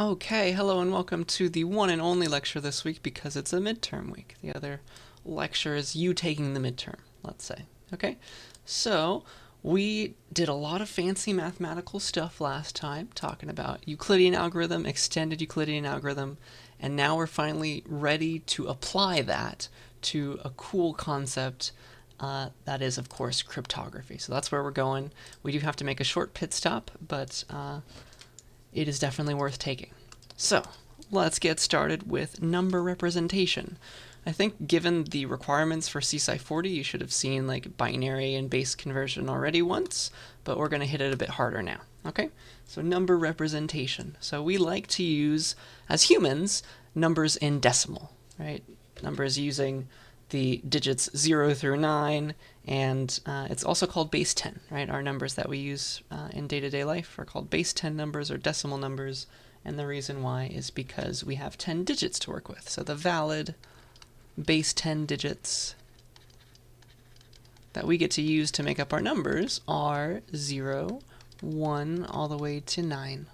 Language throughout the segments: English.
Okay, hello and welcome to the one and only lecture this week because it's a midterm week. The other lecture is you taking the midterm, let's say. Okay, so we did a lot of fancy mathematical stuff last time, talking about Euclidean algorithm, extended Euclidean algorithm, and now we're finally ready to apply that to a cool concept that is, of course, cryptography. So that's where we're going. We do have to make a short pit stop, but it is definitely worth taking. So let's get started with number representation. I think given the requirements for CSCI 40, you should have seen like binary and base conversion already once, but we're going to hit it a bit harder now. Okay, so number representation. So we like to use, as humans, numbers in decimal, right? Numbers using the digits 0 through 9, and it's also called base 10, right? Our numbers that we use in day-to-day life are called base 10 numbers or decimal numbers, and the reason why is because we have 10 digits to work with. So the valid base 10 digits that we get to use to make up our numbers are 0, 1, all the way to 9.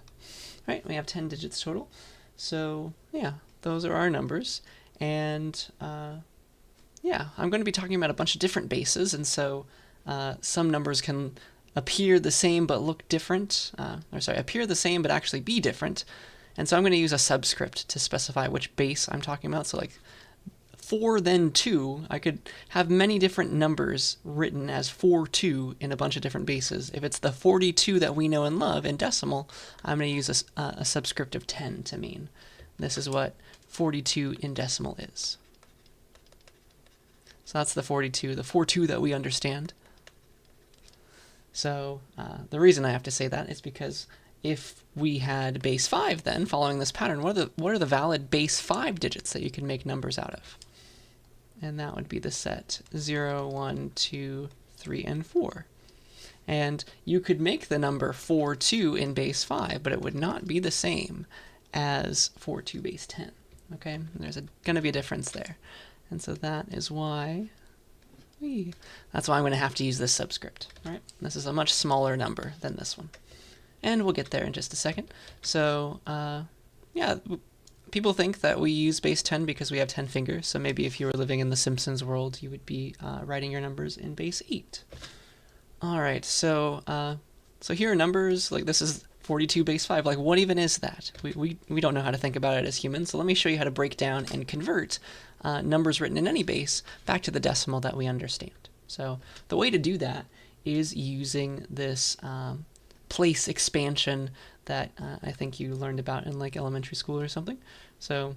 Right? We have 10 digits total. So yeah, those are our numbers, and yeah, I'm going to be talking about a bunch of different bases, and so some numbers can appear the same but look different, appear the same but actually be different, and so I'm going to use a subscript to specify which base I'm talking about. So like 4 then 2, I could have many different numbers written as 42 in a bunch of different bases. If it's the 42 that we know and love in decimal, I'm going to use a subscript of 10 to mean. This is what 42 in decimal is. So that's the 42, the 42 that we understand. So the reason I have to say that is because if we had base 5 then, following this pattern, what are the valid base 5 digits that you can make numbers out of? And that would be the set 0, 1, 2, 3, and 4. And you could make the number 42 in base 5, but it would not be the same as 42 base 10. Okay, there's going to be a difference there. And so that is why I'm going to have to use this subscript. Right? This is a much smaller number than this one. And we'll get there in just a second. So yeah, people think that we use base 10 because we have 10 fingers. So maybe if you were living in the Simpsons world, you would be writing your numbers in base 8. All right, so here are numbers. Like this is 42 base 5. Like what even is that? We don't know how to think about it as humans. So let me show you how to break down and convert numbers written in any base back to the decimal that we understand. So the way to do that is using this place expansion that I think you learned about in like elementary school or something. So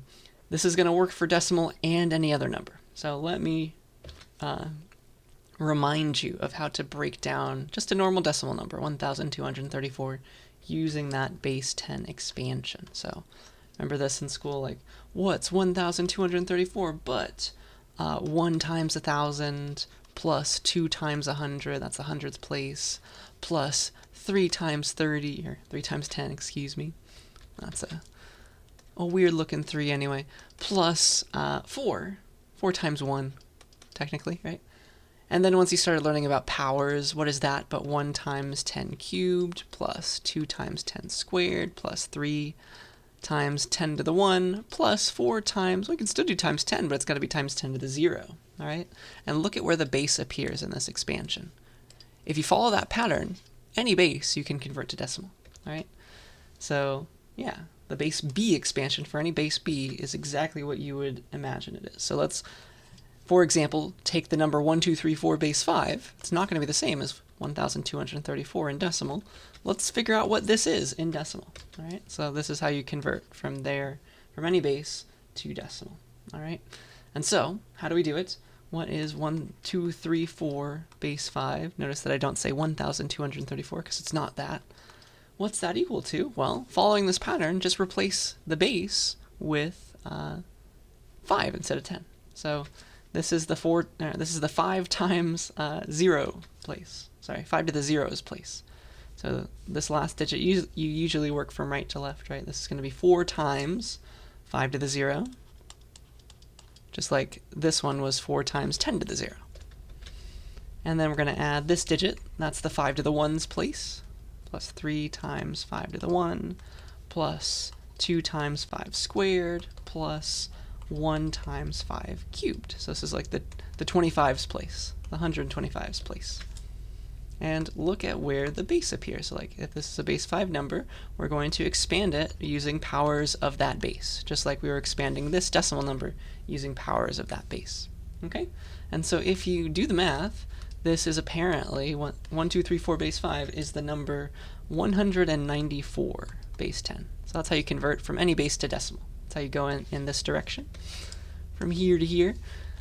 this is going to work for decimal and any other number. So let me remind you of how to break down just a normal decimal number, 1,234, using that base 10 expansion. So remember this in school, like, what's 1,234 but 1 times 1,000 plus 2 times 100, that's the hundredths place, plus 3 times 30, or 3 times 10, excuse me. That's a weird looking 3 anyway, plus 4 times 1, technically, right? And then once you started learning about powers, what is that but 1 times 10 cubed plus 2 times 10 squared plus 3 times 10 to the 1 plus 4 times, we can still do times 10, but it's got to be times 10 to the 0, all right? And look at where the base appears in this expansion. If you follow that pattern, any base you can convert to decimal, all right? So yeah, the base b expansion for any base b is exactly what you would imagine it is. So let's, for example, take the number 1234 base 5. It's not going to be the same as 1,234 in decimal. Let's figure out what this is in decimal. All right. So this is how you convert from any base to decimal. All right. And so how do we do it? What is 1234 base 5? Notice that I don't say 1,234 because it's not that. What's that equal to? Well, following this pattern, just replace the base with 5 instead of 10. So this is the 5 times 0 place. Sorry, 5 to the 0's place. So this last digit, you usually work from right to left, right? This is going to be 4 times 5 to the 0, just like this one was 4 times 10 to the 0. And then we're going to add this digit, that's the 5 to the 1's place, plus 3 times 5 to the 1, plus 2 times 5 squared plus 1 times 5 cubed. So this is like the 25's place, the 125's place. And look at where the base appears. So like if this is a base 5 number, we're going to expand it using powers of that base, just like we were expanding this decimal number using powers of that base. Okay? And so if you do the math, this is apparently 1, 2, 3, 4 base 5 is the number 194 base 10. So that's how you convert from any base to decimal. That's how you go in this direction, from here to here.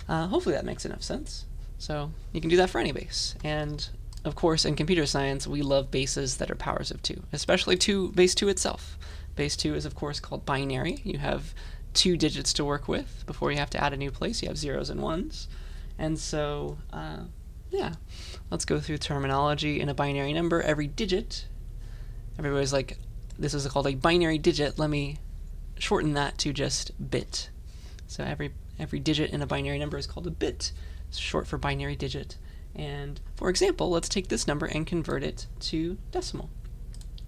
Hopefully that makes enough sense. So you can do that for any base. And of course, in computer science, we love bases that are powers of 2, especially base 2 itself. Base 2 is, of course, called binary. You have 2 digits to work with before you have to add a new place. You have 0s and 1s. And so, yeah, let's go through terminology. In a binary number, every digit, everybody's like, this is called a binary digit. Let me shorten that to just bit. So every digit in a binary number is called a bit. It's short for binary digit. And for example, let's take this number and convert it to decimal.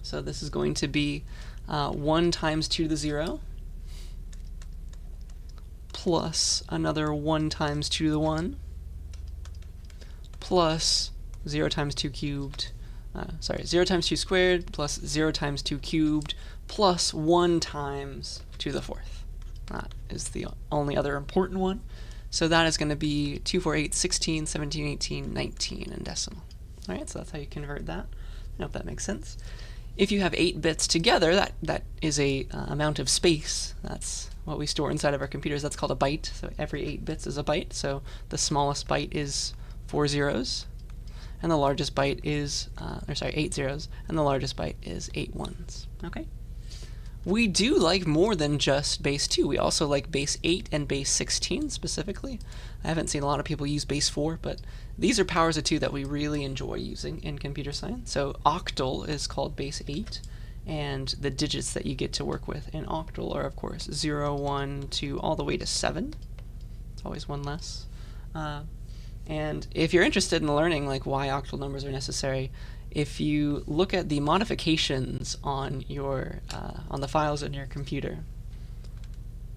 So this is going to be 1 times 2 to the 0 plus another 1 times 2 to the 1 plus 0 times 2 cubed, 0 times 2 squared plus 0 times 2 cubed plus 1 times 2 to the 4th. That is the only other important one. So that is going to be 2, 4, 8, 16, 17, 18, 19 in decimal. All right, so that's how you convert that. I hope that makes sense. If you have 8 bits together, that is a amount of space. That's what we store inside of our computers. That's called a byte. So every 8 bits is a byte. So the smallest byte is 4 zeros, and the largest byte is, 8 zeros, and the largest byte is 8 ones. Okay. We do like more than just base 2. We also like base 8 and base 16 specifically. I haven't seen a lot of people use base 4, but these are powers of 2 that we really enjoy using in computer science. So octal is called base 8, and the digits that you get to work with in octal are, of course, 0, 1, 2, all the way to 7. It's always one less. And if you're interested in learning like why octal numbers are necessary, if you look at the modifications on your on the files in your computer,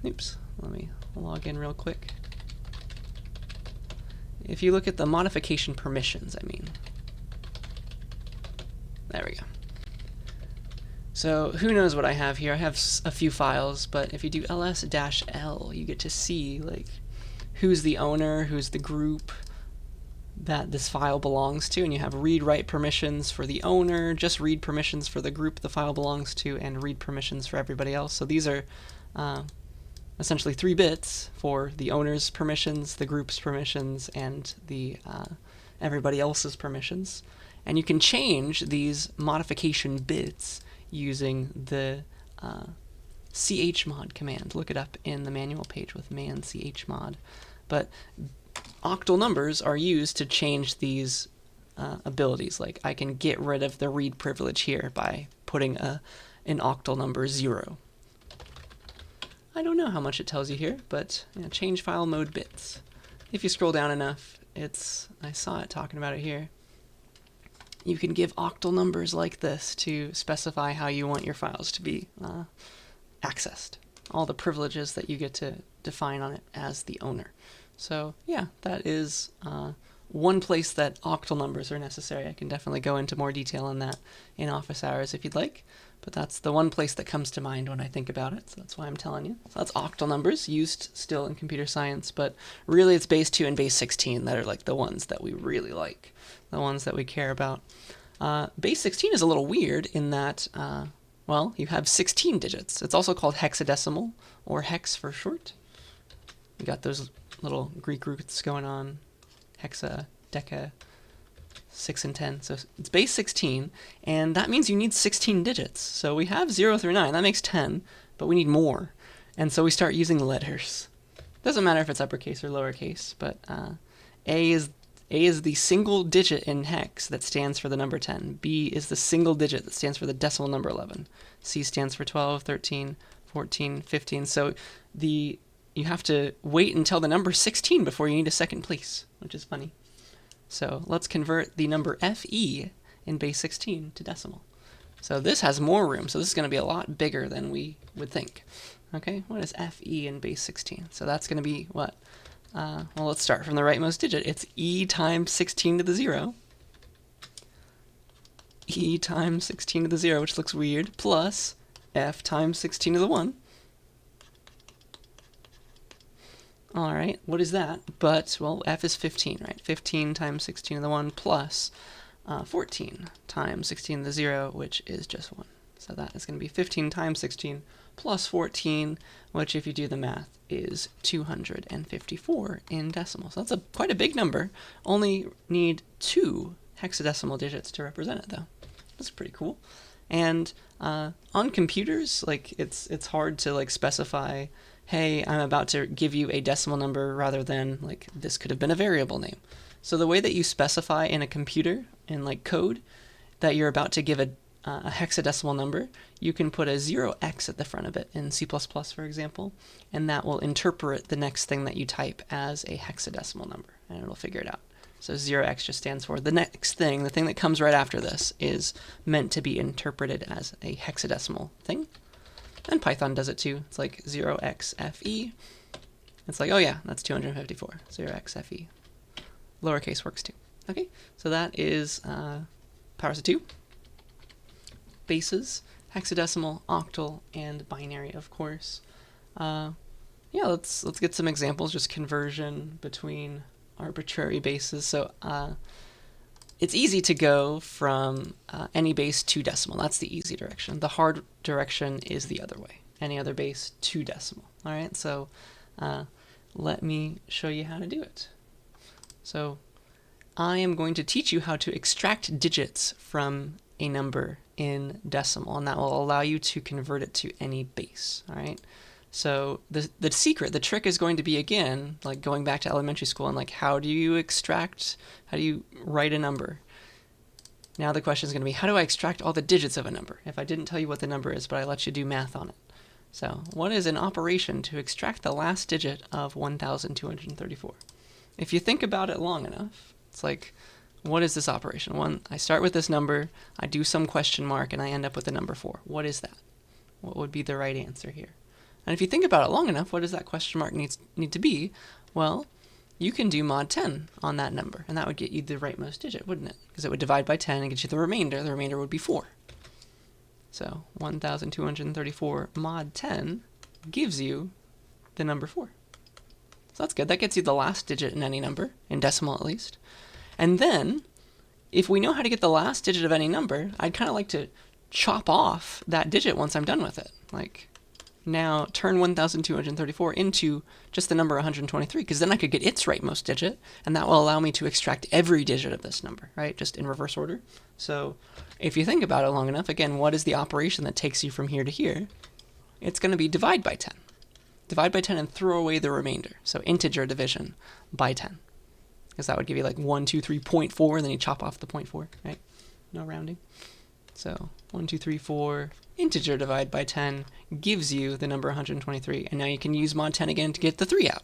oops, let me log in real quick. If you look at the modification permissions, there we go. So who knows what I have here? I have a few files, but if you do ls-l, you get to see like who's the owner, who's the group that this file belongs to, and you have read-write permissions for the owner, just read permissions for the group the file belongs to, and read permissions for everybody else. So these are essentially 3 bits for the owner's permissions, the group's permissions, and the everybody else's permissions. And you can change these modification bits using the chmod command. Look it up in the manual page with man chmod. But octal numbers are used to change these abilities. Like I can get rid of the read privilege here by putting an octal number 0. I don't know how much it tells you here, but change file mode bits. If you scroll down enough, I saw it talking about it here. You can give octal numbers like this to specify how you want your files to be accessed. All the privileges that you get to define on it as the owner. So yeah, that is one place that octal numbers are necessary. I can definitely go into more detail on that in office hours if you'd like, but that's the one place that comes to mind when I think about it, so that's why I'm telling you. So that's octal numbers, used still in computer science, but really it's base 2 and base 16 that are like the ones that we really like, the ones that we care about. Base 16 is a little weird in that, well, you have 16 digits. It's also called hexadecimal, or hex for short. You got those little Greek roots going on, hexa, deca, 6 and 10. So it's base 16, and that means you need 16 digits. So we have 0 through 9, that makes 10, but we need more. And so we start using letters. Doesn't matter if it's uppercase or lowercase, but A is the single digit in hex that stands for the number 10. B is the single digit that stands for the decimal number 11. C stands for 12, 13, 14, 15. So you have to wait until the number 16 before you need a second place, which is funny. So let's convert the number FE in base 16 to decimal. So this has more room. So this is going to be a lot bigger than we would think. Okay, what is FE in base 16? So that's going to be what? Well, let's start from the rightmost digit. It's E times 16 to the 0. E times 16 to the 0, which looks weird, plus F times 16 to the 1. All right, what is that? But, well, F is 15, right? 15 times 16 to the 1 plus 14 times 16 to the 0, which is just 1. So that is going to be 15 times 16 plus 14, which, if you do the math, is 254 in decimal. So that's quite a big number. Only need 2 hexadecimal digits to represent it, though. That's pretty cool. And on computers, like it's hard to like specify, hey, I'm about to give you a decimal number rather than like this could have been a variable name. So the way that you specify in a computer, in like code, that you're about to give a hexadecimal number, you can put a 0x at the front of it in C++, for example, and that will interpret the next thing that you type as a hexadecimal number, and it'll figure it out. So 0x just stands for the next thing, the thing that comes right after this is meant to be interpreted as a hexadecimal thing. And Python does it too. It's like 0xFE. It's like, oh yeah, that's 254. 0xFE. Lowercase works too. Okay, so that is powers of 2. Bases, hexadecimal, octal, and binary, of course. Yeah, let's get some examples, just conversion between arbitrary bases. So it's easy to go from any base to decimal. That's the easy direction. The hard direction is the other way. Any other base to decimal. All right, so let me show you how to do it. So I am going to teach you how to extract digits from a number in decimal, and that will allow you to convert it to any base. All right. So the secret, the trick is going to be, again, like going back to elementary school and like how do you write a number? Now the question is going to be, how do I extract all the digits of a number? If I didn't tell you what the number is, but I let you do math on it. So what is an operation to extract the last digit of 1,234? If you think about it long enough, it's like, what is this operation? I start with this number, I do some question mark, and I end up with the number 4. What is that? What would be the right answer here? And if you think about it long enough, what does that question mark need to be? Well, you can do mod 10 on that number, and that would get you the rightmost digit, wouldn't it? Because it would divide by 10 and get you the remainder. The remainder would be 4. So 1,234 mod 10 gives you the number 4. So that's good. That gets you the last digit in any number, in decimal at least. And then, if we know how to get the last digit of any number, I'd kind of like to chop off that digit once I'm done with it. Like, now turn 1,234 into just the number 123, because then I could get its rightmost digit, and that will allow me to extract every digit of this number, right? Just in reverse order. So if you think about it long enough, again, what is the operation that takes you from here to here? It's going to be divide by 10. Divide by 10 and throw away the remainder. So integer division by 10. Because that would give you like 123.4, and then you chop off the 0.4, right? No rounding. So 1,234 integer divide by 10 gives you the number 123. And now you can use mod 10 again to get the 3 out.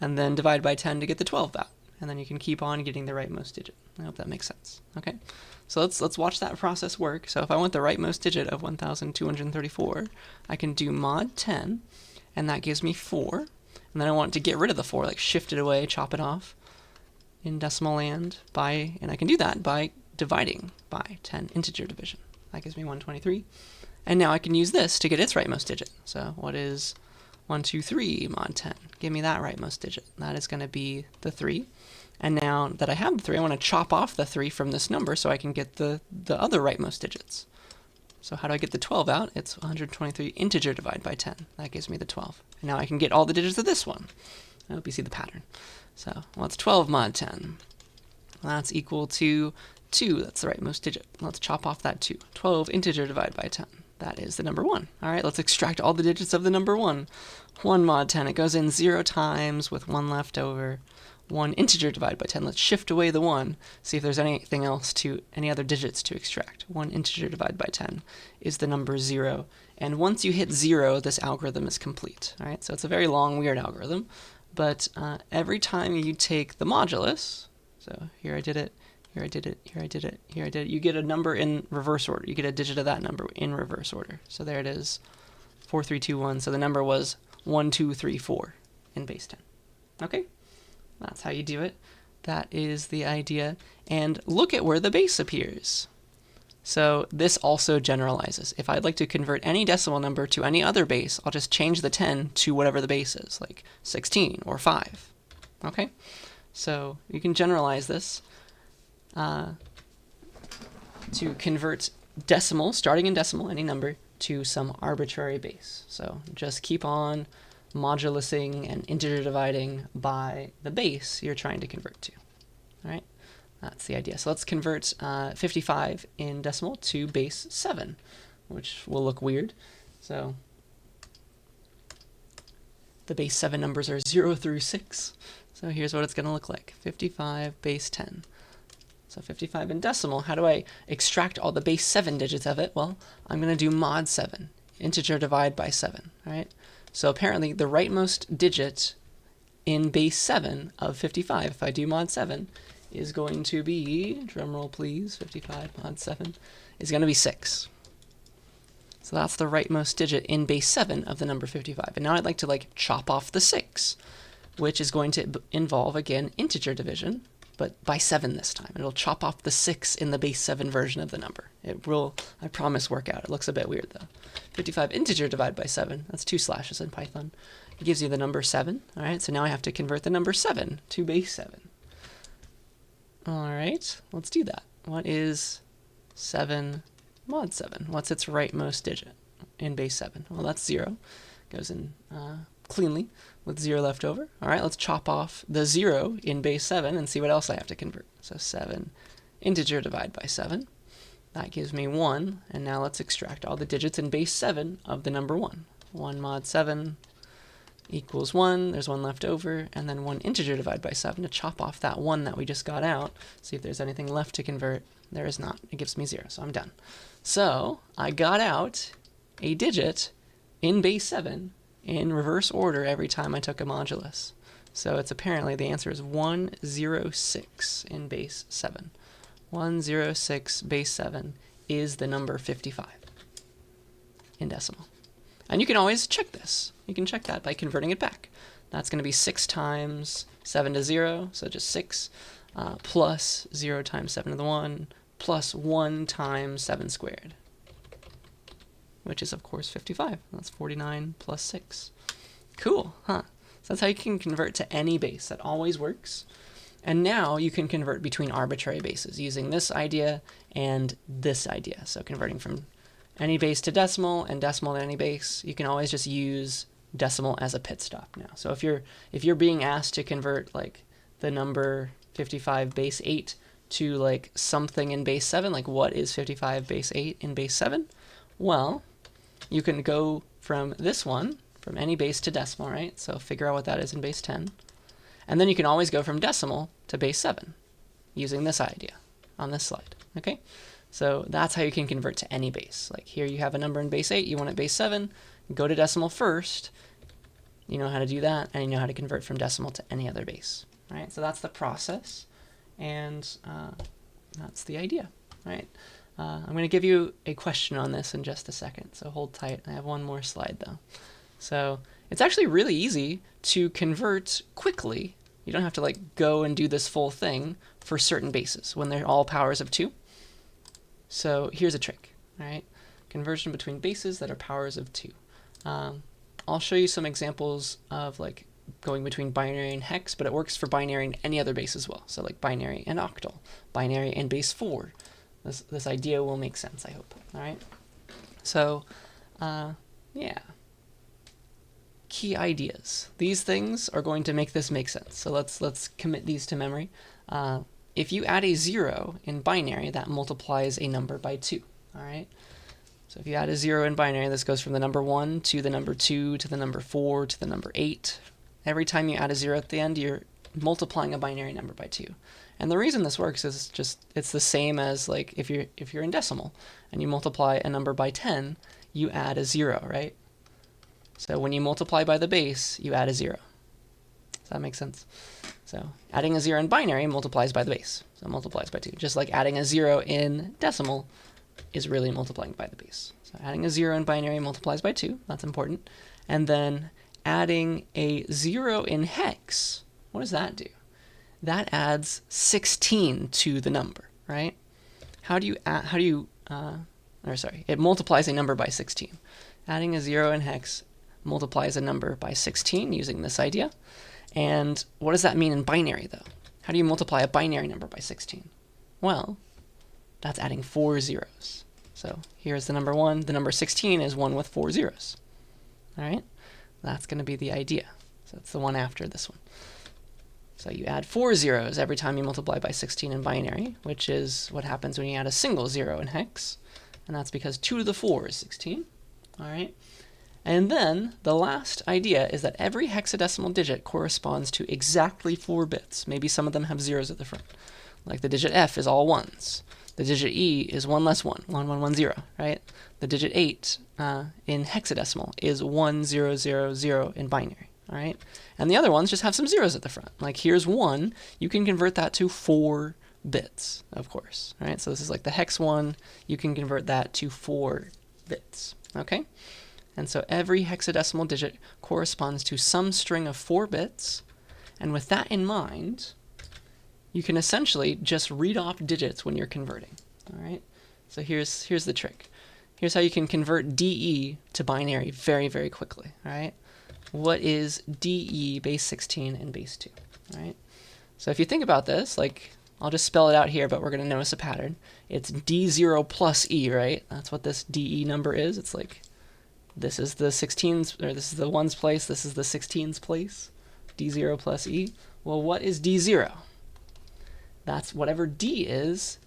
And then divide by 10 to get the 12 out. And then you can keep on getting the rightmost digit. I hope that makes sense. Okay, so let's watch that process work. So if I want the rightmost digit of 1,234, I can do mod 10, and that gives me 4. And then I want to get rid of the 4, like shift it away, chop it off in decimal land and I can do that by dividing by 10, integer division. That gives me 123. And now I can use this to get its rightmost digit. So what is 123 mod 10? Give me that rightmost digit. That is going to be the 3. And now that I have the 3, I want to chop off the 3 from this number so I can get the other rightmost digits. So how do I get the 12 out? It's 123 integer divide by 10. That gives me the 12. And now I can get all the digits of this one. I hope you see the pattern. So what's 12 mod 10? That's equal to 2. That's the rightmost digit. Let's chop off that 2. 12 integer divide by 10. That is the number 1. All right, let's extract all the digits of the number 1. 1 mod 10. It goes in 0 times with 1 left over. 1 integer divide by 10. Let's shift away the 1. See if there's anything else any other digits to extract. 1 integer divide by 10 is the number 0. And once you hit 0, this algorithm is complete. All right, so it's a very long, weird algorithm. But every time you take the modulus, so here I did it, Here I did it, here I did it, here I did it. You get a number in reverse order. You get a digit of that number in reverse order. So there it is, 4321. So the number was 1234 in base 10. Okay, that's how you do it. That is the idea. And look at where the base appears. So this also generalizes. If I'd like to convert any decimal number to any other base, I'll just change the 10 to whatever the base is, like 16 or 5. Okay? So you can generalize this to convert decimal, starting in decimal, any number, to some arbitrary base. So just keep on modulusing and integer dividing by the base you're trying to convert to. All right? That's the idea. So let's convert 55 in decimal to base 7, which will look weird. So the base 7 numbers are 0 through 6. So here's what it's going to look like. 55 base 10. So 55 in decimal, how do I extract all the base 7 digits of it? Well, I'm going to do mod 7, integer divide by 7, all right? So apparently the rightmost digit in base 7 of 55, if I do mod 7, is going to be, drumroll please, 55 mod 7, is going to be 6. So that's the rightmost digit in base 7 of the number 55. And now I'd like to chop off the 6, which is going to involve, again, integer division, but by 7 this time. It'll chop off the 6 in the base 7 version of the number. It will, I promise, work out. It looks a bit weird, though. 55 integer divide by 7. That's 2 slashes in Python. It gives you the number 7. All right, so now I have to convert the number 7 to base 7. All right, let's do that. What is 7 mod 7? What's its rightmost digit in base 7? Well, that's 0. Goes in cleanly with 0 left over. All right, let's chop off the 0 in base 7 and see what else I have to convert. So 7 integer divide by 7. That gives me 1, and now let's extract all the digits in base 7 of the number 1. 1 mod 7 equals 1, there's 1 left over, and then 1 integer divide by 7 to chop off that 1 that we just got out, see if there's anything left to convert. There is not. It gives me 0, so I'm done. So I got out a digit in base 7 in reverse order every time I took a modulus. So it's apparently the answer is 106 in base 7. 106 base 7 is the number 55 in decimal. And you can always check this. You can check that by converting it back. That's going to be 6 times 7 to 0, so just 6, plus 0 times 7 to the 1, plus 1 times 7 squared, which is, of course, 55. That's 49 plus 6. Cool, huh? So that's how you can convert to any base. That always works. And now you can convert between arbitrary bases using this idea and this idea. So converting from any base to decimal and decimal to any base, you can always just use decimal as a pit stop now. So if you're being asked to convert the number 55 base 8 to something in base 7, what is 55 base 8 in base 7? Well, you can go from this one, from any base to decimal, right? So figure out what that is in base 10. And then you can always go from decimal to base 7 using this idea on this slide, okay? So that's how you can convert to any base. Here you have a number in base 8, you want it base 7, go to decimal first, you know how to do that, and you know how to convert from decimal to any other base, right? So that's the process, and that's the idea, right? I'm going to give you a question on this in just a second, so hold tight. I have one more slide, though. So it's actually really easy to convert quickly. You don't have to go and do this full thing for certain bases when they're all powers of 2. So here's a trick, all right? Conversion between bases that are powers of 2. I'll show you some examples of going between binary and hex, but it works for binary and any other base as well. So binary and octal, binary and base 4. This idea will make sense, I hope. All right. So, yeah. Key ideas. These things are going to make this make sense. So let's commit these to memory. If you add a 0 in binary, that multiplies a number by 2. All right. So if you add a 0 in binary, this goes from the number 1 to the number 2 to the number 4 to the number 8. Every time you add a 0 at the end, you're multiplying a binary number by 2. And the reason this works is it's the same as if you're in decimal and you multiply a number by 10, you add a 0, right? So when you multiply by the base, you add a 0. Does that make sense? So adding a 0 in binary multiplies by the base. So it multiplies by 2. Just like adding a 0 in decimal is really multiplying by the base. So adding a 0 in binary multiplies by 2. That's important. And then adding a 0 in hex, what does that do? That adds 16 to the number, right? It multiplies a number by 16. Adding a 0 in hex multiplies a number by 16 using this idea. And what does that mean in binary, though? How do you multiply a binary number by 16? Well, that's adding 4 zeros. So here's the number 1. The number 16 is 1 with 4 zeros. All right? That's going to be the idea. So it's the one after this one. So you add 4 zeros every time you multiply by 16 in binary, which is what happens when you add a single 0 in hex. And that's because 2 to the 4 is 16. All right? And then the last idea is that every hexadecimal digit corresponds to exactly 4 bits. Maybe some of them have zeros at the front. Like the digit F is all ones. The digit E is 1 less 1, 1, 1, 1, 0, right? The digit 8 in hexadecimal is 1, 0, 0, 0 in binary, all right? And the other ones just have some zeros at the front. Like here's 1. You can convert that to 4 bits, of course, right? So this is like the hex 1. You can convert that to 4 bits, okay? And so every hexadecimal digit corresponds to some string of 4 bits. And with that in mind, you can essentially just read off digits when you're converting. All right? So here's the trick. Here's how you can convert DE to binary very, very quickly. All right? What is DE base 16 and base 2? All right? So if you think about this, like I'll just spell it out here, but we're going to notice a pattern. It's D0 plus E, right? That's what this DE number is. It's like this is the 16's, or this is the 1's place, this is the 16's place, D0 plus E. Well, what is D0? That's whatever D is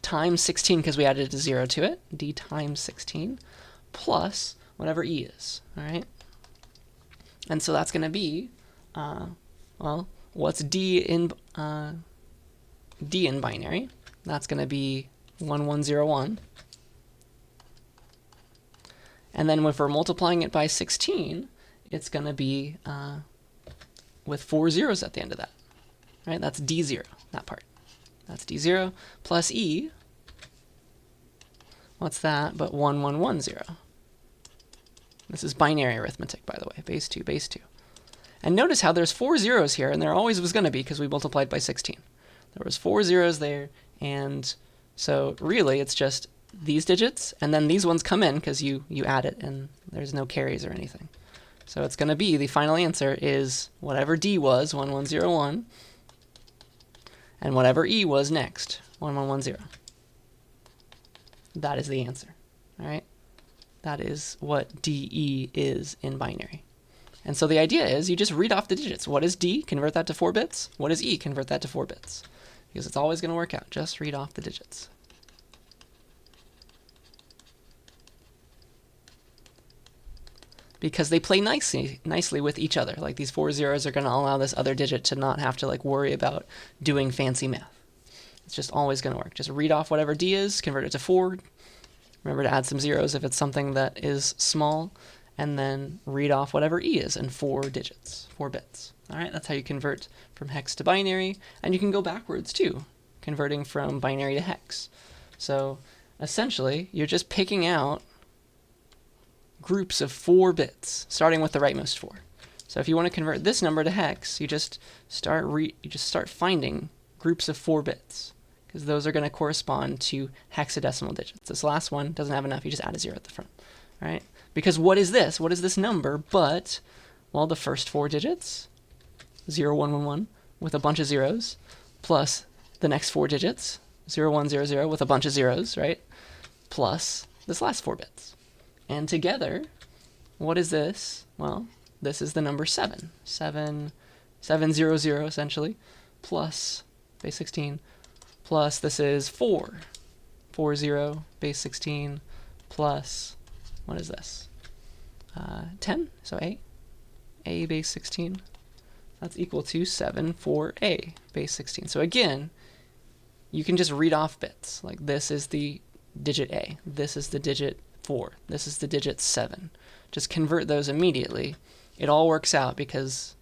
times 16, because we added a 0 to it, D times 16, plus whatever E is, all right? And so that's going to be, well, what's D in binary? That's going to be 1101. And then if we're multiplying it by 16, it's going to be with 4 zeros at the end of that. Right? That's D0, that part. That's D0 plus E. What's that but 1110? This is binary arithmetic, by the way. Base 2, base 2. And notice how there's 4 zeros here, and there always was going to be because we multiplied by 16. There was 4 zeros there, and so really it's just these digits, and then these ones come in because you add it, and there's no carries or anything. So it's going to be, the final answer is whatever D was, 1101, and whatever E was next, 1110. That is the answer, all right? That is what DE is in binary. And so the idea is you just read off the digits. What is D? Convert that to 4 bits. What is E? Convert that to 4 bits. Because it's always going to work out. Just read off the digits. Because they play nicely with each other. Like these 4 zeros are going to allow this other digit to not have to like worry about doing fancy math. It's just always going to work. Just read off whatever D is, convert it to 4. Remember to add some zeros if it's something that is small, and then read off whatever E is in 4 digits, 4 bits. All right, that's how you convert from hex to binary, and you can go backwards too, converting from binary to hex. So essentially, you're just picking out groups of 4 bits, starting with the rightmost 4. So if you want to convert this number to hex, you just start finding groups of 4 bits, because those are going to correspond to hexadecimal digits. This last one doesn't have enough, you just add a 0 at the front, right? Because what is this? What is this number but, well, the first 4 digits, 0, 1, 1, 1, with a bunch of zeros, plus the next 4 digits, 0, 1, 0, 0, with a bunch of zeros, right? Plus this last 4 bits. And together, what is this? Well, this is the number 7. 7, 7, 0, 0, essentially, plus base 16, plus this is 4. 4, 0, base 16, plus, what is this? 10, so A base 16. That's equal to 7, 4A base 16. So again, you can just read off bits. Like this is the digit A. This is the digit 4. This is the digit 7. Just convert those immediately. It all works out because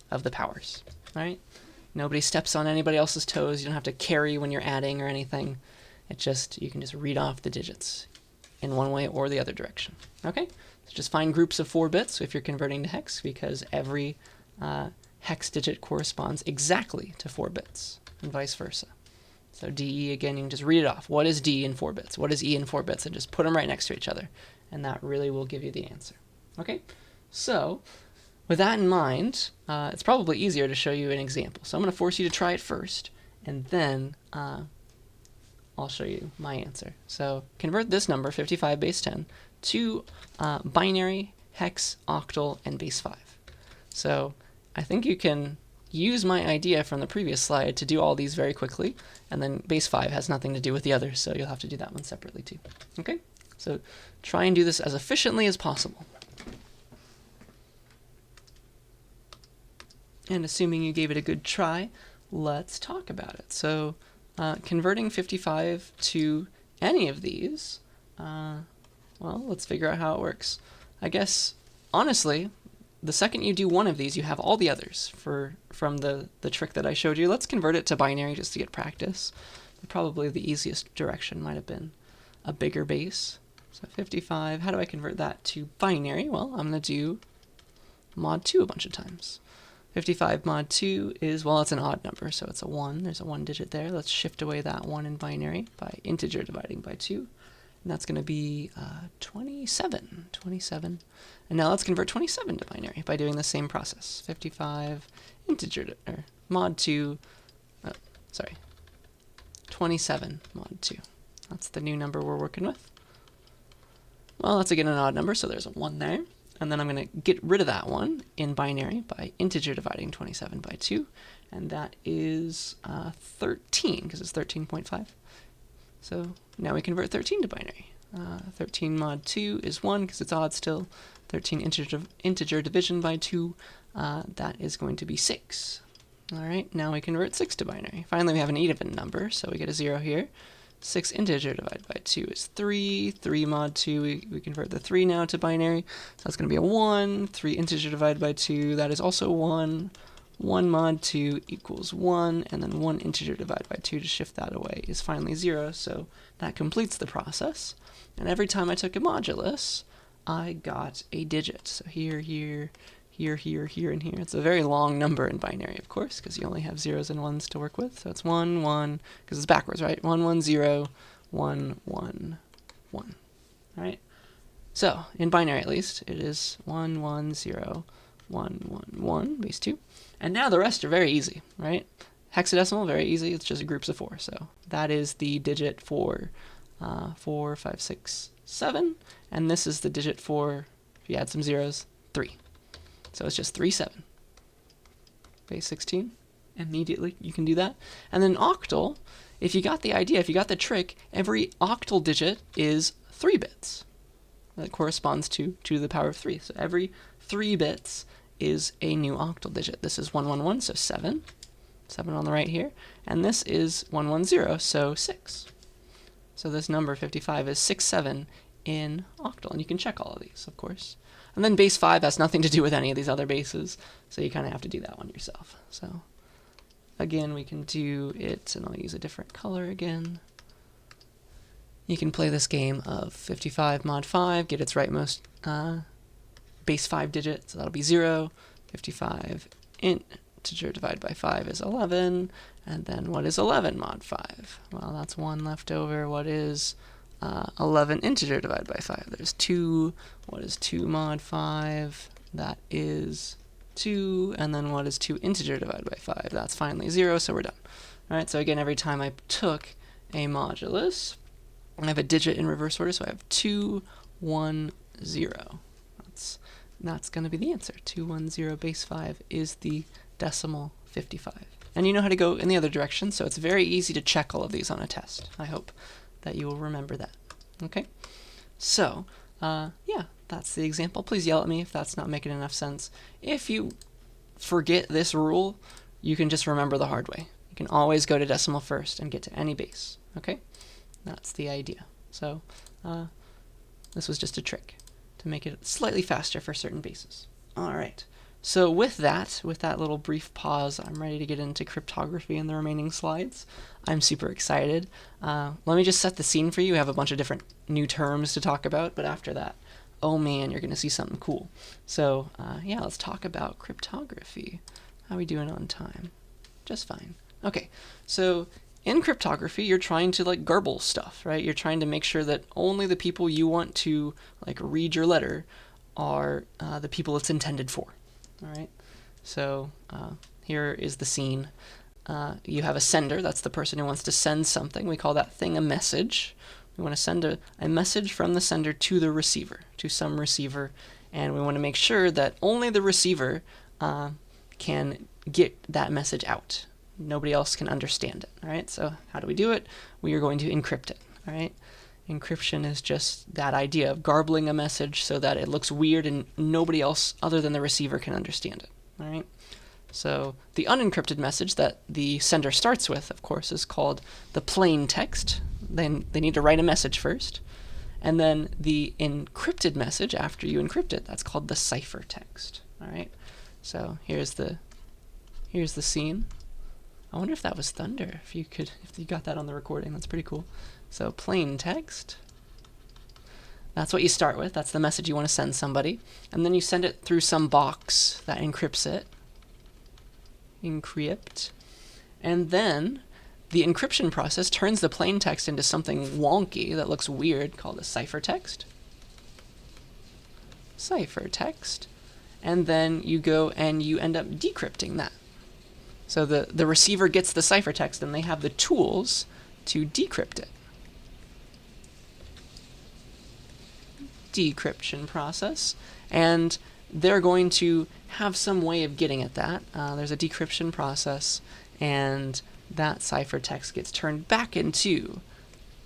of the powers, right? Nobody steps on anybody else's toes. You don't have to carry when you're adding or anything. You can just read off the digits in one way or the other direction. Okay? So just find groups of 4 bits if you're converting to hex, because every hex digit corresponds exactly to 4 bits, and vice versa. So DE, again, you can just read it off. What is D in 4 bits? What is E in 4 bits? And just put them right next to each other. And that really will give you the answer. Okay? So, with that in mind, it's probably easier to show you an example. So I'm going to force you to try it first, and then I'll show you my answer. So convert this number, 55 base 10, to binary, hex, octal, and base 5. So I think you can use my idea from the previous slide to do all these very quickly, and then base 5 has nothing to do with the others, so you'll have to do that one separately too. Okay? So try and do this as efficiently as possible. And assuming you gave it a good try, let's talk about it. So converting 55 to any of these, well, let's figure out how it works. I guess, honestly, the second you do one of these, you have all the others from the trick that I showed you. Let's convert it to binary just to get practice. But probably the easiest direction might have been a bigger base. So 55, how do I convert that to binary? Well, I'm going to do mod 2 a bunch of times. 55 mod 2 is, well, it's an odd number, so it's a 1. There's a 1 digit there. Let's shift away that 1 in binary by integer dividing by 2. And that's going to be 27. 27. And now let's convert 27 to binary by doing the same process. 55 integer, or mod 2, sorry, 27 mod 2. That's the new number we're working with. Well, that's again an odd number, so there's a 1 there. And then I'm going to get rid of that 1 in binary by integer dividing 27 by 2. And that is 13, because it's 13.5. So now we convert 13 to binary. 13 mod 2 is 1, because it's odd still. 13 integer division by 2, that is going to be 6. All right, now we convert 6 to binary. Finally, we have an even number, so we get a 0 here. 6 integer divided by 2 is 3. 3 mod 2, we convert the 3 now to binary. So that's going to be a 1. 3 integer divided by 2, that is also 1. 1 mod 2 equals 1. And then 1 integer divided by 2 to shift that away is finally 0. So that completes the process. And every time I took a modulus, I got a digit. So here, here, here, here, here, and here. It's a very long number in binary, of course, because you only have zeros and ones to work with. So it's 1, 1, because it's backwards, right? 1, 1, 0, 1, 1, 1. All right? So, in binary at least, it is 1, 1, 0, 1, 1, 1, base 2. And now the rest are very easy, right? Hexadecimal, very easy. It's just groups of 4. So that is the digit for 4, 5, 6, 7. And this is the digit for, if you add some zeros, 3. So it's just 3, 7. Base 16. Immediately you can do that. And then octal, if you got the idea, if you got the trick, every octal digit is 3 bits. That corresponds to 2 to the power of 3. So every 3 bits is a new octal digit. This is 111, so 7. 7 on the right here. And this is 110, so 6. So this number 55 is 6, 7 in octal. And you can check all of these, of course. And then base 5 has nothing to do with any of these other bases, so you kind of have to do that one yourself. So again, we can do it, and I'll use a different color again. You can play this game of 55 mod 5, get its rightmost base 5 digit, so that'll be 0. 55 integer divided by 5 is 11, and then what is 11 mod 5? Well, that's 1 left over. What is 11 integer divided by 5? There's 2. What is 2 mod 5? That is 2. And then what is 2 integer divided by 5? That's finally 0, so we're done. All right, so again, every time I took a modulus, I have a digit in reverse order, so I have 2, 1, 0. That's going to be the answer. 210 base 5 is the decimal 55. And you know how to go in the other direction, so it's very easy to check all of these on a test. I hope that you will remember that. Okay? So, yeah, that's the example. Please yell at me if that's not making enough sense. If you forget this rule, you can just remember the hard way. You can always go to decimal first and get to any base. Okay? That's the idea. So, this was just a trick to make it slightly faster for certain bases. All right. So with that little brief pause, I'm ready to get into cryptography in the remaining slides. I'm super excited. Let me just set the scene for you. We have a bunch of different new terms to talk about, but after that, oh man, you're going to see something cool. So yeah, let's talk about cryptography. How are we doing on time? Just fine. Okay, so in cryptography, you're trying to like garble stuff, right? You're trying to make sure that only the people you want to like read your letter are the people it's intended for. All right, so here is the scene. You have a sender, that's the person who wants to send something. We call that thing a message. We want to send a message from the sender to the receiver, to some receiver, and we want to make sure that only the receiver can get that message out. Nobody else can understand it. All right, so how do we do it? We are going to encrypt it. All right. Encryption is just that idea of garbling a message so that it looks weird and nobody else other than the receiver can understand it. All right. So the unencrypted message that the sender starts with, of course, is called the plain text. Then they need to write a message first. And then the encrypted message, after you encrypt it, that's called the ciphertext. All right. So here's the scene. I wonder if that was thunder. If you got that on the recording, that's pretty cool. So plain text, that's what you start with. That's the message you want to send somebody. And then you send it through some box that encrypts it. Encrypt. And then the encryption process turns the plain text into something wonky that looks weird called a ciphertext. Ciphertext. And then you go and you end up decrypting that. So the receiver gets the ciphertext and they have the tools to decrypt it. Decryption process, and they're going to have some way of getting at that. There's a decryption process, and that ciphertext gets turned back into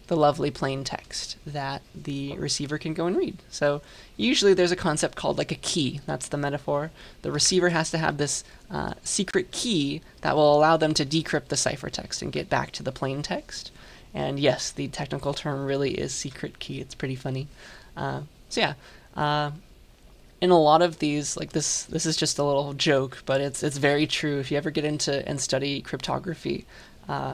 the lovely plain text that the receiver can go and read. So usually there's a concept called like a key. That's the metaphor. The receiver has to have this secret key that will allow them to decrypt the ciphertext and get back to the plain text. And yes, the technical term really is secret key. It's pretty funny. So yeah, in a lot of these, like this is just a little joke, but it's very true. If you ever get into and study cryptography,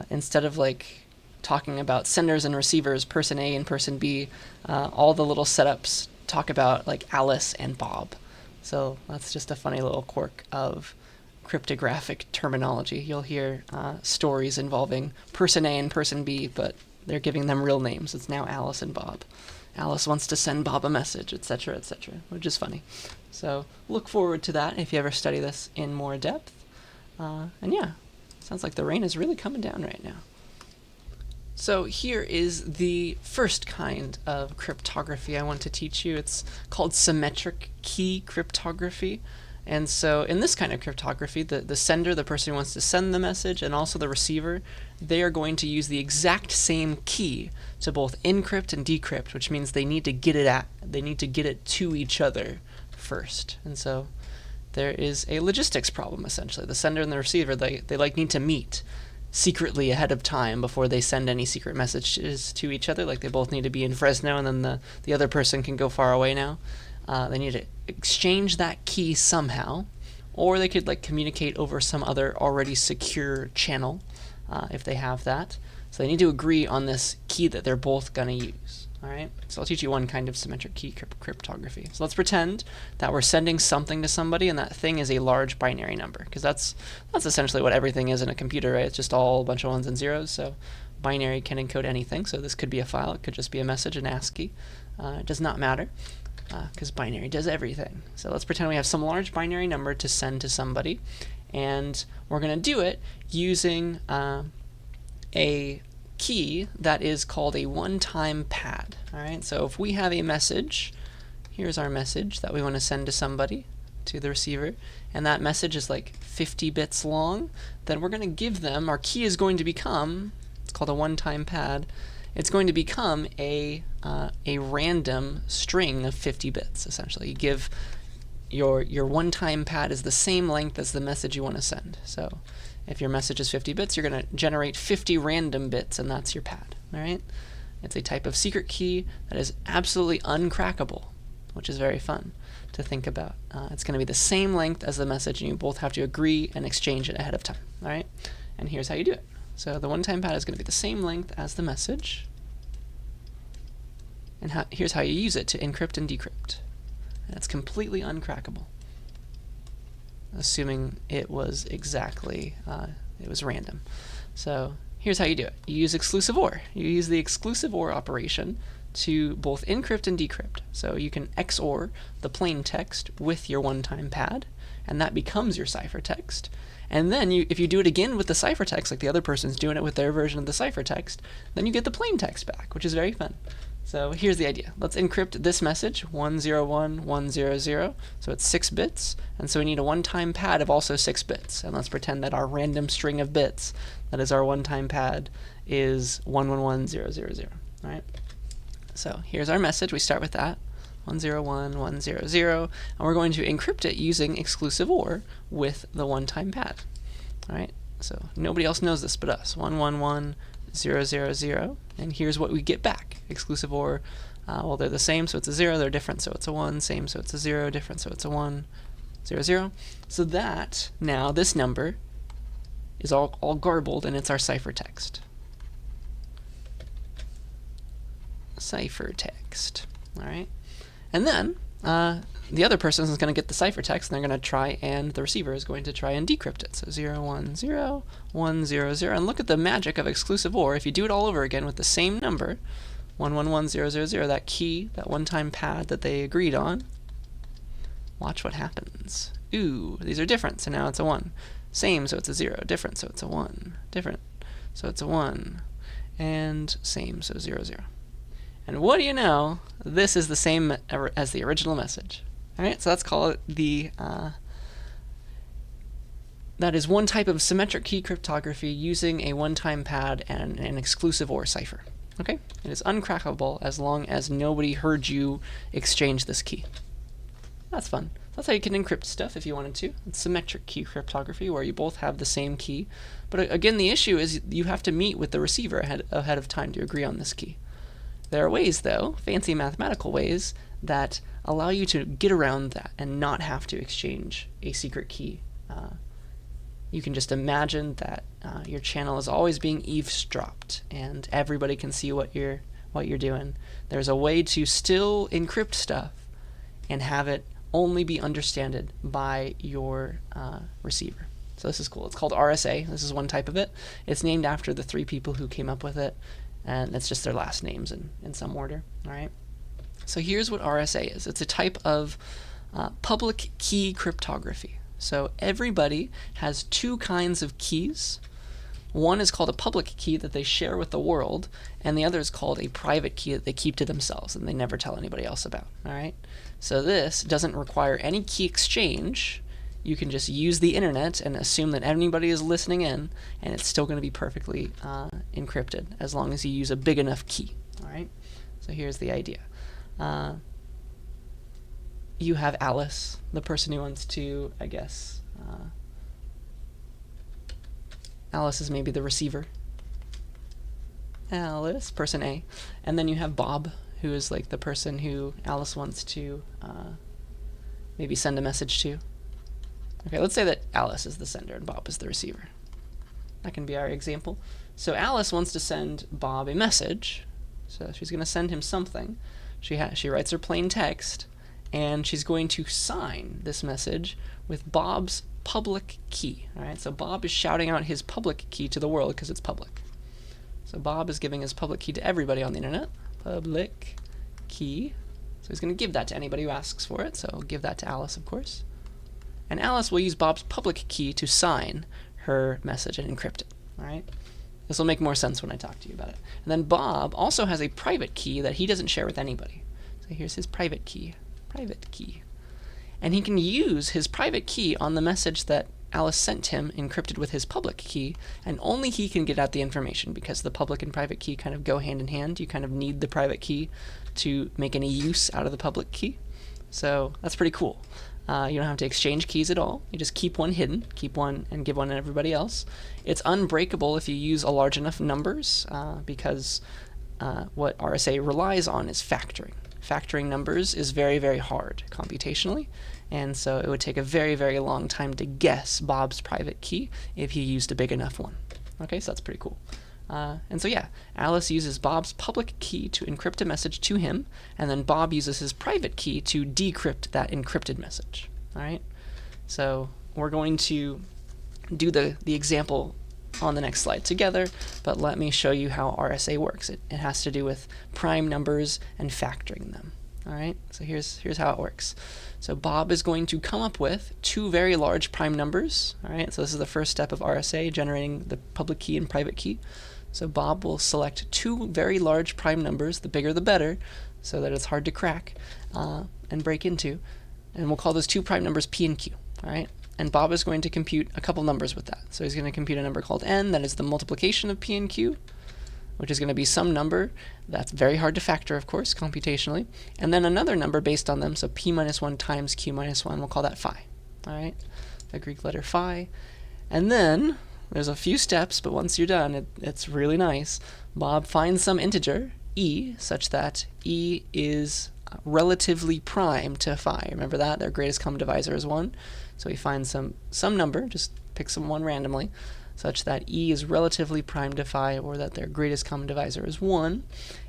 instead of like talking about senders and receivers, person A and person B, all the little setups talk about like Alice and Bob. So that's just a funny little quirk of cryptographic terminology. You'll hear stories involving person A and person B, but they're giving them real names. It's now Alice and Bob. Alice wants to send Bob a message, etc., which is funny. So look forward to that if you ever study this in more depth. And yeah, sounds like the rain is really coming down right now. So here is the first kind of cryptography I want to teach you. It's called Symmetric Key Cryptography. And so in this kind of cryptography, the sender, the person who wants to send the message, and also the receiver, they are going to use the exact same key to both encrypt and decrypt, which means they need to get it to each other first. And so there is a logistics problem, essentially. The sender and the receiver, they like need to meet secretly ahead of time before they send any secret messages to each other. Like they both need to be in Fresno, and then the other person can go far away now. They need to exchange that key somehow, or they could like communicate over some other already secure channel if they have that. So they need to agree on this key that they're both going to use. All right. So I'll teach you one kind of symmetric key cryptography. So let's pretend that we're sending something to somebody, and that thing is a large binary number, because that's essentially what everything is in a computer, right? It's just all a bunch of ones and zeros. So binary can encode anything. So this could be a file. It could just be a message, an ASCII. It does not matter, because binary does everything. So let's pretend we have some large binary number to send to somebody, and we're going to do it using a key that is called a one-time pad. All right, so if we have a message, here's our message that we want to send to somebody, to the receiver, and that message is like 50 bits long, then we're going to give them, our key is going to become, it's called a one-time pad, it's going to become a random string of 50 bits, essentially. You give your one-time pad is the same length as the message you want to send. So if your message is 50 bits, you're going to generate 50 random bits, and that's your pad. All right? It's a type of secret key that is absolutely uncrackable, which is very fun. to think about. It's going to be the same length as the message, and you both have to agree and exchange it ahead of time. All right? And here's how you do it. So the one-time pad is going to be the same length as the message. And here's how you use it to encrypt and decrypt. And it's completely uncrackable, assuming it was exactly, it was random. So here's how you do it. You use exclusive OR. You use the exclusive OR operation to both encrypt and decrypt. So you can XOR the plain text with your one-time pad, and that becomes your ciphertext. And then if you do it again with the ciphertext, like the other person's doing it with their version of the ciphertext, then you get the plain text back, which is very fun. So here's the idea. Let's encrypt this message, 101100. So it's 6 bits, and so we need a one-time pad of also 6 bits. And let's pretend that our random string of bits, that is our one-time pad, is 111000. All right? So here's our message. We start with that, 101100, and we're going to encrypt it using exclusive OR with the one-time pad. All right? So nobody else knows this but us, 111000, and here's what we get back. Exclusive OR, well, they're the same, so it's a 0. They're different, so it's a 1. Same, so it's a 0. Different, so it's a 1. 0, 0. So that, now, this number is all garbled, and it's our ciphertext. Ciphertext. All right? And then the other person is going to get the ciphertext, and they're going to try, and the receiver is going to try and decrypt it. So 010100, and look at the magic of exclusive OR. If you do it all over again with the same number, 111000, that key, that one-time pad that they agreed on, watch what happens. Ooh, these are different, so now it's a 1. Same, so it's a 0. Different, so it's a 1. Different, so it's a 1. And same, so 0, 0. And what do you know? This is the same as the original message. All right, so let's call it the, that is one type of symmetric key cryptography using a one-time pad and an exclusive OR cipher. Okay? It is uncrackable as long as nobody heard you exchange this key. That's fun. That's how you can encrypt stuff if you wanted to. It's symmetric key cryptography, where you both have the same key. But again, the issue is you have to meet with the receiver ahead of time to agree on this key. There are ways, though, fancy mathematical ways, that allow you to get around that and not have to exchange a secret key. You can just imagine that your channel is always being eavesdropped, and everybody can see what you're doing. There's a way to still encrypt stuff and have it only be understood by your receiver. So this is cool. It's called RSA. This is one type of it. It's named after the 3 people who came up with it, and it's just their last names in some order. All right. So here's what RSA is. It's a type of public key cryptography. So everybody has 2 kinds of keys. One is called a public key that they share with the world, and the other is called a private key that they keep to themselves and they never tell anybody else about. All right. So this doesn't require any key exchange. You can just use the internet and assume that anybody is listening in, and it's still going to be perfectly encrypted as long as you use a big enough key. All right. So here's the idea. You have Alice, the person who wants to, I guess, Alice is maybe the receiver. Alice, person A. And then you have Bob, who is like the person who Alice wants to maybe send a message to. Okay, let's say that Alice is the sender and Bob is the receiver. That can be our example. So Alice wants to send Bob a message. So she's going to send him something. She writes her plain text, and she's going to sign this message with Bob's public key. All right, so Bob is shouting out his public key to the world because it's public. So Bob is giving his public key to everybody on the internet. Public key. So he's going to give that to anybody who asks for it. So I'll give that to Alice, of course. And Alice will use Bob's public key to sign her message and encrypt it. All right. This will make more sense when I talk to you about it. And then Bob also has a private key that he doesn't share with anybody. So here's his private key. Private key. And he can use his private key on the message that Alice sent him encrypted with his public key, and only he can get out the information because the public and private key kind of go hand in hand. You kind of need the private key to make any use out of the public key. So that's pretty cool. You don't have to exchange keys at all. You just keep one hidden, keep one and give one to everybody else. It's unbreakable if you use a large enough numbers because what RSA relies on is factoring. factoring numbers is very, very hard computationally, and so it would take a very, very long time to guess Bob's private key if he used a big enough one. Okay, so that's pretty cool. And so yeah, Alice uses Bob's public key to encrypt a message to him, and then Bob uses his private key to decrypt that encrypted message. All right, so we're going to do the example on the next slide together, but let me show you how RSA works. It has to do with prime numbers and factoring them. All right, so here's how it works. So Bob is going to come up with two very large prime numbers. All right, so this is the first step of RSA, generating the public key and private key. So Bob will select two very large prime numbers, the bigger the better, so that it's hard to crack and break into. And we'll call those two prime numbers P and Q. All right, and Bob is going to compute a couple numbers with that. So he's going to compute a number called n, that is the multiplication of P and Q, which is going to be some number that's very hard to factor, of course, computationally. And then another number based on them, so P minus 1 times Q minus 1, we'll call that phi. All right, the Greek letter phi. And then there's a few steps, but once you're done, it's really nice. Bob finds some integer, e, such that e is relatively prime to phi. Remember that? Their greatest common divisor is 1. So he finds some number, just pick some one randomly, such that e is relatively prime to phi, or that their greatest common divisor is 1.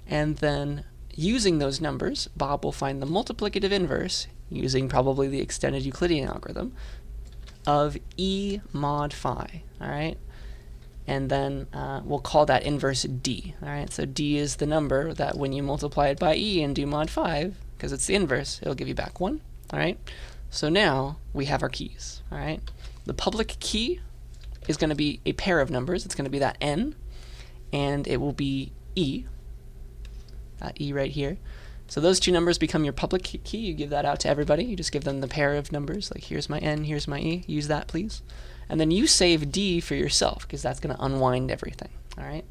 And then using those numbers, Bob will find the multiplicative inverse, using probably the extended Euclidean algorithm, of e mod phi. All right, and then we'll call that inverse d. All right, so d is the number that when you multiply it by e and do mod 5, because it's the inverse, it'll give you back 1. All right, so now we have our keys. All right, the public key is going to be a pair of numbers. It's going to be that n, and it will be e, that e right here. So those two numbers become your public key. You give that out to everybody. You just give them the pair of numbers, like here's my n, here's my e. Use that, please. And then you save d for yourself, because that's going to unwind everything. All right,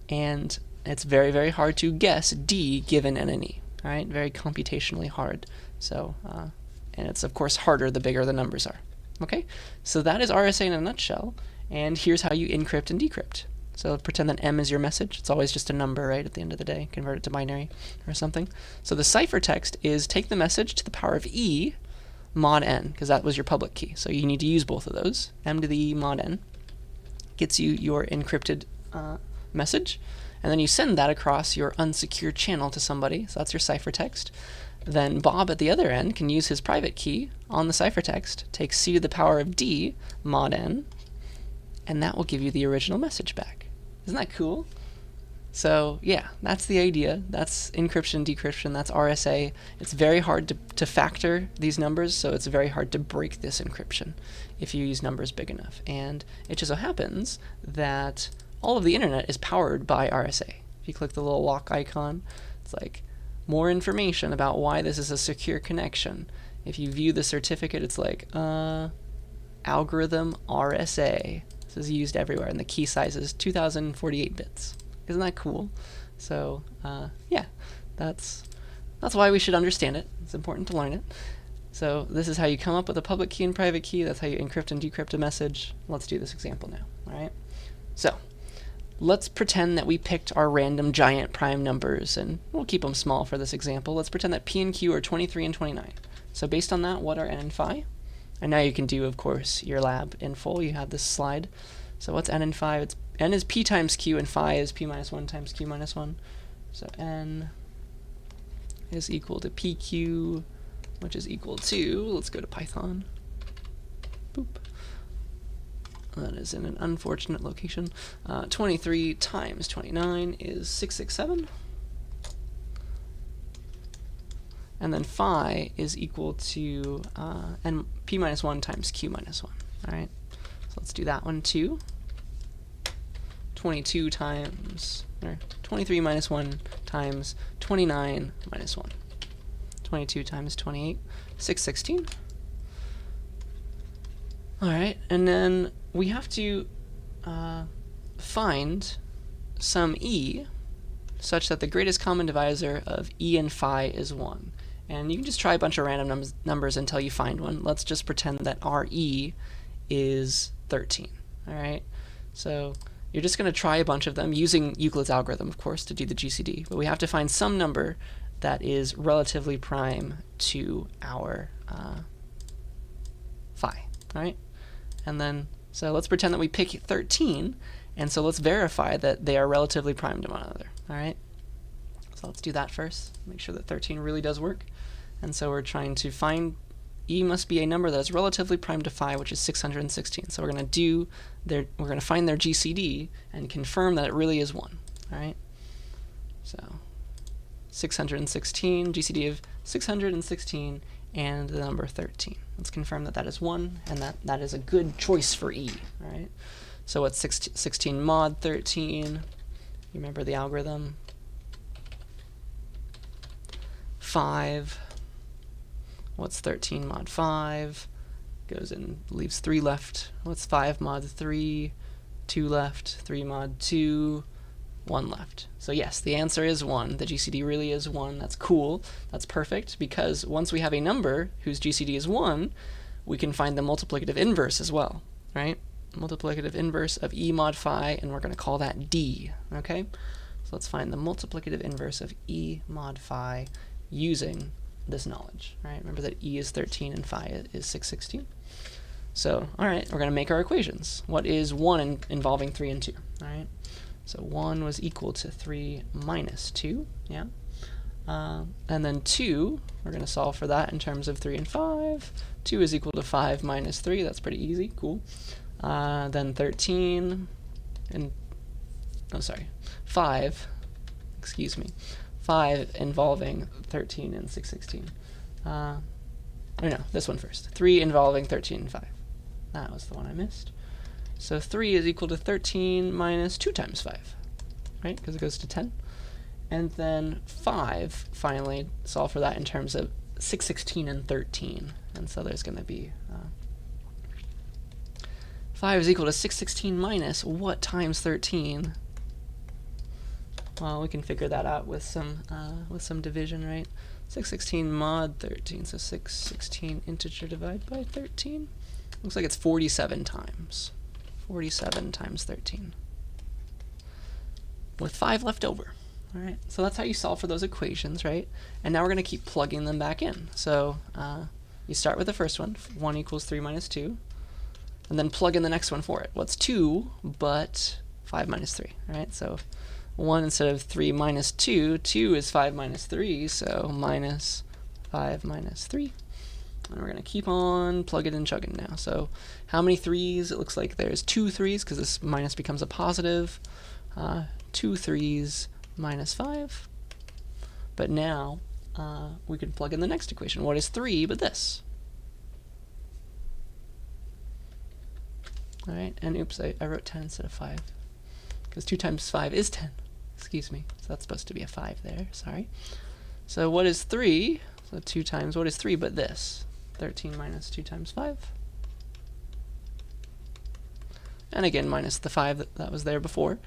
and it's very, very hard to guess d given n and e. All right, very computationally hard. So, and it's of course harder the bigger the numbers are. Okay, so that is RSA in a nutshell. And here's how you encrypt and decrypt. So pretend that m is your message. It's always just a number, right, at the end of the day. Convert it to binary or something. So the ciphertext is take the message to the power of e mod n, because that was your public key. So you need to use both of those. M to the e mod n gets you your encrypted message. And then you send that across your unsecured channel to somebody. So that's your ciphertext. Then Bob at the other end can use his private key on the ciphertext, take c to the power of d mod n, and that will give you the original message back. Isn't that cool? So yeah, that's the idea. That's encryption, decryption, that's RSA. It's very hard to factor these numbers, so it's very hard to break this encryption if you use numbers big enough. And it just so happens that all of the internet is powered by RSA. If you click the little lock icon, it's like more information about why this is a secure connection. If you view the certificate, it's like algorithm RSA. This is used everywhere, and the key size is 2048 bits. Isn't that cool? So yeah, that's why we should understand it. It's important to learn it. So this is how you come up with a public key and private key. That's how you encrypt and decrypt a message. Let's do this example now. All right. So let's pretend that we picked our random giant prime numbers, and we'll keep them small for this example. Let's pretend that P and Q are 23 and 29. So based on that, what are n and phi? And now you can do, of course, your lab in full. You have this slide. So what's n and phi? N is p times q, and phi is p minus 1 times q minus 1. So n is equal to pq, which is equal to, let's go to Python. Boop. That is in an unfortunate location. 23 times 29 is 667. And then phi is equal to n p minus 1 times q minus 1. All right, so let's do that one too. 23 minus 1 times 29 minus 1. 22 times 28, 616. All right, and then we have to find some e such that the greatest common divisor of e and phi is 1. And you can just try a bunch of random numbers until you find one. Let's just pretend that RE is 13. All right, so you're just going to try a bunch of them using Euclid's algorithm, of course, to do the GCD. But we have to find some number that is relatively prime to our phi, all right? And then, so let's pretend that we pick 13, and so let's verify that they are relatively prime to one another, all right? So let's do that first, make sure that 13 really does work. And so we're trying to find E must be a number that is relatively prime to phi, which is 616. So we're going to find their GCD and confirm that it really is 1, all right? So 616, GCD of 616, and the number 13. Let's confirm that that is 1, and that is a good choice for E, all right? So what's 16 mod 13? You remember the algorithm? 5. What's 13 mod 5? Goes in, leaves 3 left. What's 5 mod 3? 2 left. 3 mod 2. 1 left. So yes, the answer is 1. The GCD really is 1. That's cool. That's perfect, because once we have a number whose GCD is 1, we can find the multiplicative inverse as well, right? Multiplicative inverse of E mod phi, and we're going to call that D, okay? So let's find the multiplicative inverse of E mod phi using this knowledge, right? Remember that E is 13 and phi is 616. So, all right, we're going to make our equations. What is 1 involving 3 and 2, all right? So 1 was equal to 3 minus 2, yeah? And then 2, we're going to solve for that in terms of 3 and 5. 2 is equal to 5 minus 3. That's pretty easy, cool. Then 13, and, oh, sorry, 5, excuse me. 5 involving 13 and 616. Oh no, this one first. 3 involving 13 and 5. That was the one I missed. So 3 is equal to 13 minus 2 times 5, right? Because it goes to 10. And then 5, finally, solve for that in terms of 616 and 13. And so there's going to be 5 is equal to 616 minus what times 13? Well, we can figure that out with some division, right? 616 mod 13, so 616 integer divided by 13. Looks like it's 47 times. 47 times 13. With 5 left over. All right, so that's how you solve for those equations, right? And now we're going to keep plugging them back in. So you start with the first one, 1 equals 3 minus 2, and then plug in the next one for it. What's 2 but 5 minus 3, right? So 1 instead of 3 minus 2, 2 is 5 minus 3, so minus 5 minus 3. And we're going to keep on plugging and chugging now. So how many 3s? It looks like there's 2 3s, because this minus becomes a positive. 2 3s minus 5. But now we can plug in the next equation. What is 3 but this? All right, and oops, I wrote 10 instead of 5, because 2 times 5 is 10. Excuse me. So that's supposed to be a 5 there. Sorry. So what is 3? So 2 times, what is 3 but this? 13 minus 2 times 5. And again, minus the 5 that was there before.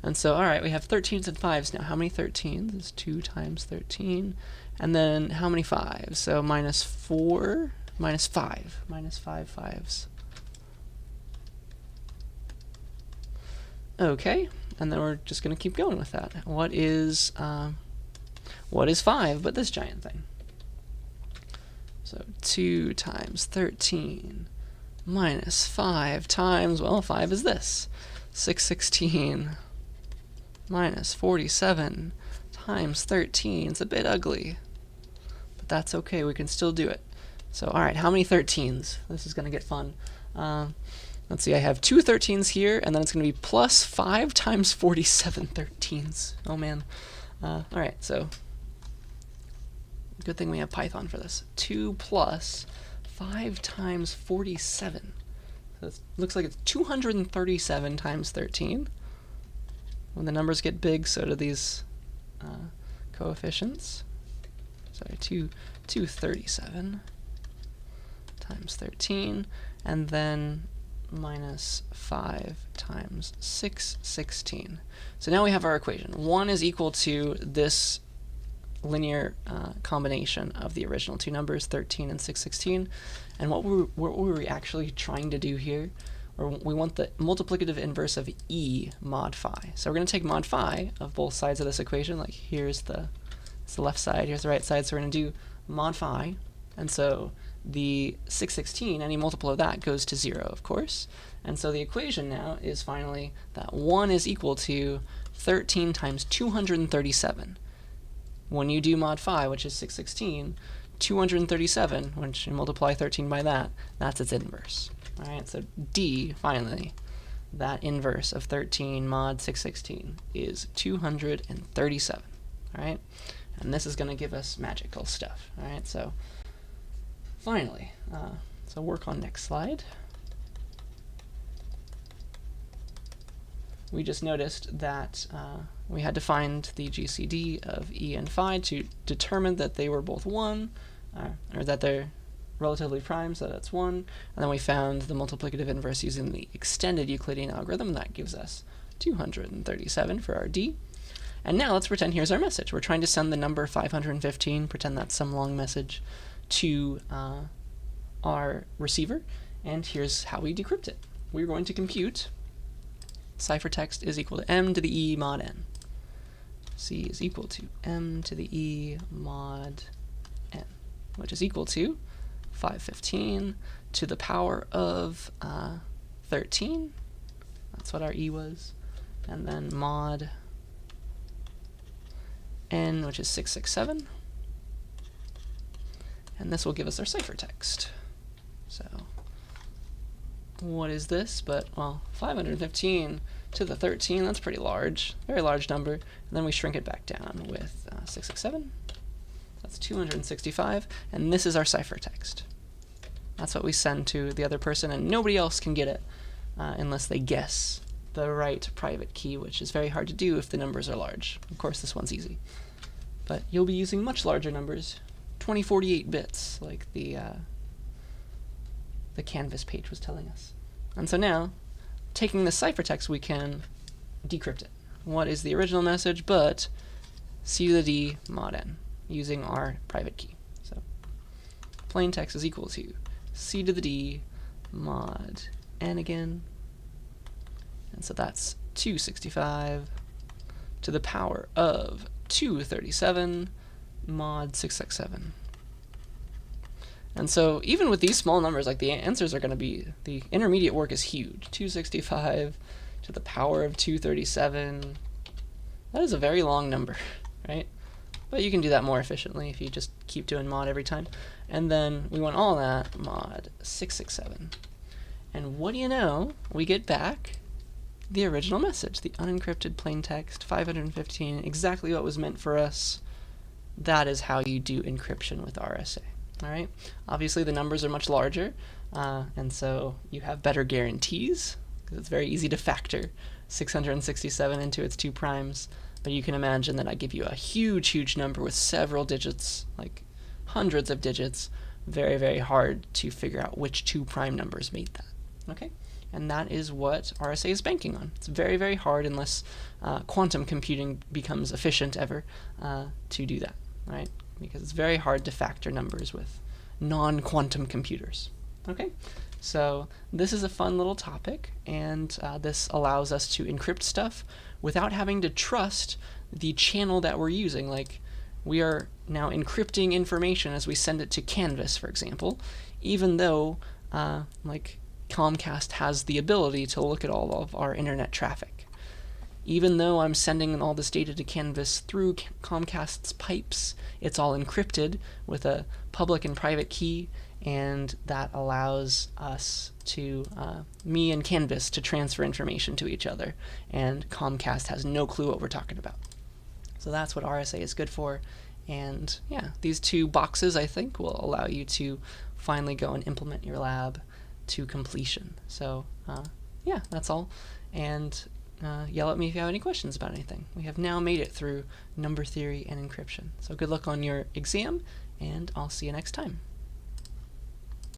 And so, all right, we have 13s and 5s now. How many 13s? It's 2 times 13. And then how many 5s? So minus 4, minus 5. Minus 5 5s. Okay, and then we're just going to keep going with that. What is 5 but this giant thing? So 2 times 13 minus 5 times, well, 5 is this. 616 minus 47 times 13. It's a bit ugly, but that's okay. We can still do it. So, all right, how many 13s? This is going to get fun. Let's see, I have 2 13s here, and then it's going to be plus 5 times 47 13s. Oh, man. All right, so good thing we have Python for this. 2 plus 5 times 47. So it looks like it's 237 times 13. When the numbers get big, so do these coefficients. Sorry, 237 times 13, and then minus 5 times 616. So now we have our equation. 1 is equal to this linear combination of the original 2 numbers, 13 and 616. And what were we actually trying to do here? Or we want the multiplicative inverse of E mod phi. So we're going to take mod phi of both sides of this equation. Like here's the It's the left side, here's the right side, so we're going to do mod phi, and so the 616, any multiple of that goes to 0, of course. And so the equation now is finally that 1 is equal to 13 times 237. When you do mod phi, which is 616, 237, which you multiply 13 by that, that's its inverse. All right, so D, finally, that inverse of 13 mod 616 is 237. All right, and this is going to give us magical stuff. All right, so finally, so work on next slide. We just noticed that we had to find the GCD of E and phi to determine that they were both 1, or that they're relatively prime, so that's 1. And then we found the multiplicative inverse using the extended Euclidean algorithm, and that gives us 237 for our D. And now let's pretend here's our message. We're trying to send the number 515, pretend that's some long message, to our receiver, and here's how we decrypt it. We're going to compute ciphertext is equal to m to the e mod n. C is equal to m to the e mod n, which is equal to 515 to the power of 13. That's what our e was. And then mod n, which is 667. And this will give us our ciphertext. So what is this? But, well, 515 to the 13, that's pretty large, very large number. And then we shrink it back down with 667. That's 265, and this is our ciphertext. That's what we send to the other person, and nobody else can get it unless they guess the right private key, which is very hard to do if the numbers are large. Of course, this one's easy. But you'll be using much larger numbers, 2048 bits, like the Canvas page was telling us. And so now, taking the ciphertext, we can decrypt it. What is the original message, but C to the D mod n, using our private key. So plain text is equal to C to the D mod n again. And so that's 265 to the power of 237 mod 667. And so even with these small numbers, like the answers are going to be, the intermediate work is huge. 265 to the power of 237. That is a very long number, right? But you can do that more efficiently if you just keep doing mod every time. And then we want all that mod 667. And what do you know? We get back the original message, the unencrypted plain text, 515, exactly what was meant for us. That is how you do encryption with RSA. All right. Obviously, the numbers are much larger, and so you have better guarantees, because it's very easy to factor 667 into its 2 primes. But you can imagine that I give you a huge, huge number with several digits, like hundreds of digits. Very, very hard to figure out which 2 prime numbers made that. Okay. And that is what RSA is banking on. It's very, very hard, unless quantum computing becomes efficient ever, to do that, right? Because it's very hard to factor numbers with non-quantum computers. Okay, so this is a fun little topic, and this allows us to encrypt stuff without having to trust the channel that we're using. Like, we are now encrypting information as we send it to Canvas, for example, even though like Comcast has the ability to look at all of our internet traffic. Even though I'm sending all this data to Canvas through Comcast's pipes, it's all encrypted with a public and private key, and that allows us to, me and Canvas, to transfer information to each other, and Comcast has no clue what we're talking about. So that's what RSA is good for, and yeah, these 2 boxes, I think, will allow you to finally go and implement your lab to completion. So yeah, that's all, and yell at me if you have any questions about anything. We have now made it through number theory and encryption. So good luck on your exam, and I'll see you next time.